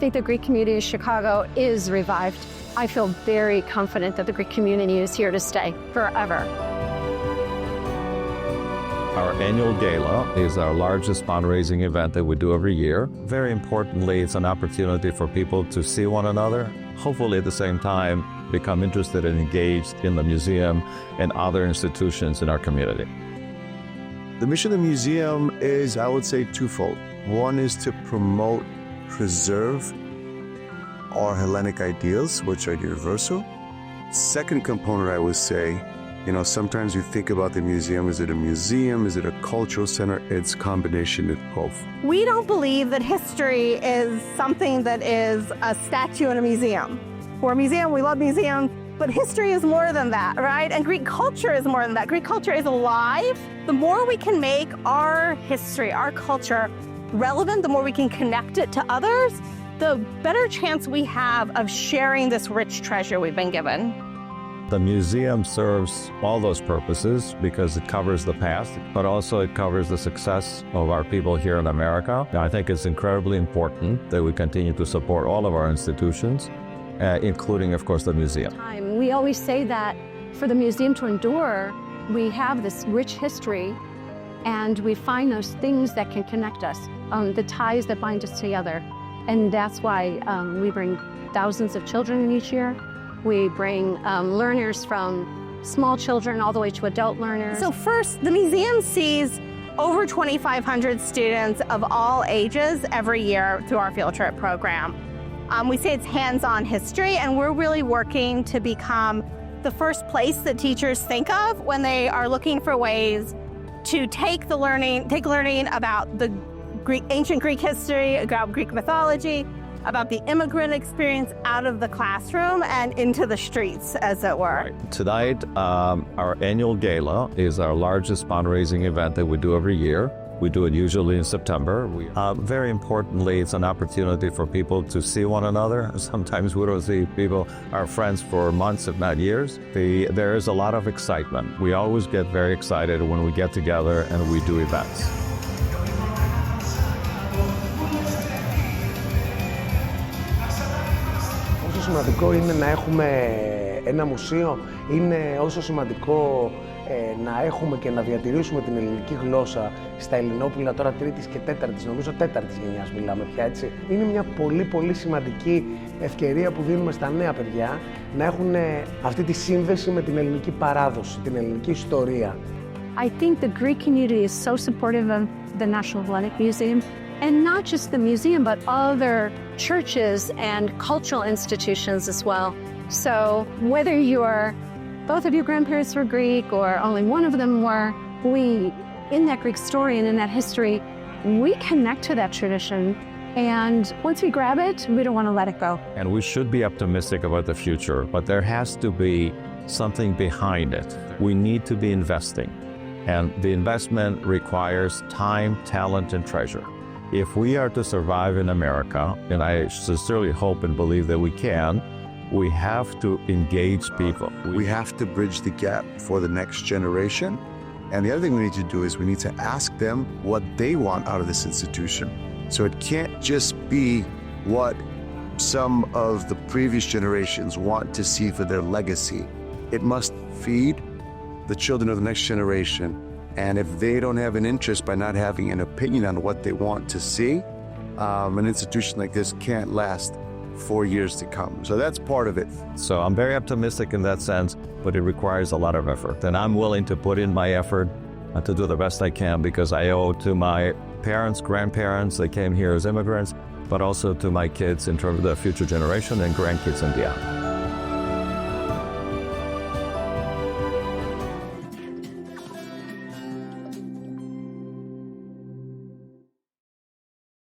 think the Greek community of Chicago is revived. I feel very confident that the Greek community is here to stay forever. Our annual Gala is our largest fundraising event that we do every year. Very importantly, it's an opportunity for people to see one another, hopefully at the same time become interested and engaged in the museum and other institutions in our community. The mission of the museum is, I would say, twofold. One is to promote, preserve our Hellenic ideals, which are universal. Second component, I would say, sometimes you think about the museum. Is it a museum? Is it a cultural center? It's a combination of both. We don't believe that history is something that is a statue in a museum. We're a museum, we love museums, but history is more than that, right? And Greek culture is more than that. Greek culture is alive. The more we can make our history, our culture relevant, the more we can connect it to others, the better chance we have of sharing this rich treasure we've been given. The museum serves all those purposes because it covers the past, but also it covers the success of our people here in America. I think it's incredibly important that we continue to support all of our institutions, including, of course, the museum. We always say that for the museum to endure, we have this rich history and we find those things that can connect us, the ties that bind us together. And that's why we bring thousands of children in each year. We bring learners from small children all the way to adult learners. So first, the museum sees over 2,500 students of all ages every year through our field trip program. We say it's hands-on history, and we're really working to become the first place that teachers think of when they are looking for ways to take learning about the ancient Greek history, about Greek mythology, about the immigrant experience out of the classroom and into the streets, as it were. Right. Tonight, our annual Gala is our largest fundraising event that we do every year. We do it usually in September. Very importantly, it's an opportunity for people to see one another. Sometimes we don't see people, our friends, for months, if not years. There is a lot of excitement. We always get very excited when we get together and we do events. Όσο σημαντικό είναι να έχουμε ένα μουσείο, είναι όσο σημαντικό να έχουμε και να διατηρήσουμε την ελληνική γλώσσα στα Ελληνόπουλα τώρα τρίτης και τέταρτης, νομίζω τέταρτης γενιάς μιλάμε πια, έτσι. Είναι μια πολύ σημαντική ευκαιρία που δίνουμε στα νέα παιδιά να έχουν αυτή τη σύνδεση με την ελληνική παράδοση, την ελληνική ιστορία. I think the Greek community is so supportive of the National Hellenic Museum, and not just the museum, but other churches and cultural institutions as well. So whether both of your grandparents were Greek or only one of them were, in that Greek story and in that history, we connect to that tradition. And once we grab it, we don't want to let it go. And we should be optimistic about the future, but there has to be something behind it. We need to be investing. And the investment requires time, talent, and treasure. If we are to survive in America, and I sincerely hope and believe that we can, we have to engage people. We have to bridge the gap for the next generation. And the other thing we need to do is we need to ask them what they want out of this institution. So it can't just be what some of the previous generations want to see for their legacy. It must feed the children of the next generation. And if they don't have an interest by not having an opinion on what they want to see, an institution like this can't last for years to come. So that's part of it. So I'm very optimistic in that sense, but it requires a lot of effort. And I'm willing to put in my effort to do the best I can because I owe to my parents, grandparents, they came here as immigrants, but also to my kids in terms of the future generation and grandkids and beyond.